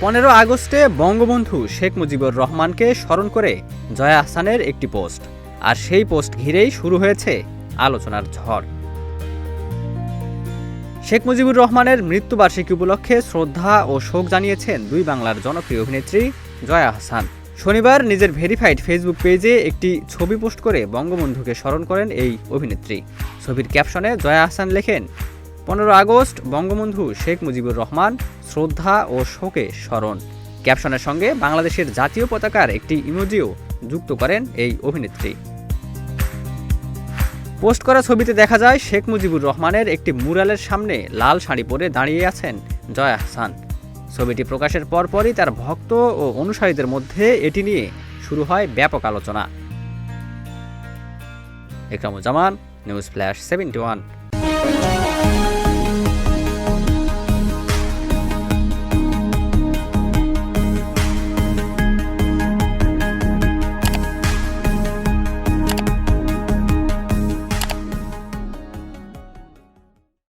15 আগস্টে বঙ্গবন্ধু শেখ মুজিবুর রহমানকে স্মরণ করে জয়া আহসানের একটি পোস্ট, আর সেই পোস্ট ঘিরেই শুরু হয়েছে আলোচনার ঝড়। শেখ মুজিবুর রহমানের মৃত্যুবার্ষিকী উপলক্ষে শ্রদ্ধা ও শোক জানিয়েছেন দুই বাংলার জনপ্রিয় অভিনেত্রী জয়া আহসান। শনিবার নিজের ভেরিফাইড ফেসবুক পেজে একটি ছবি পোস্ট করে বঙ্গবন্ধুকে স্মরণ করেন এই অভিনেত্রী। ছবির ক্যাপশনে জয়া আহসান লেখেন, 15 আগস্ট বঙ্গবন্ধু শেখ মুজিবুর রহমান, শ্রদ্ধা ও শোকে স্মরণ। ক্যাপশনের সঙ্গে বাংলাদেশের জাতীয় পতাকার একটি ইমোজিও যুক্ত করেন এই অভিনেত্রী। পোস্ট করা ছবিতে দেখা যায় শেখ মুজিবুর রহমানের একটি মুরালের সামনে লাল শাড়ি পরে দাঁড়িয়ে আছেন জয়া আহসান। ছবিটি প্রকাশের পরপরই তার ভক্ত ও অনুসারীদের মধ্যে এটি নিয়ে শুরু হয় ব্যাপক আলোচনা। Ikramuzzaman, news flash 71।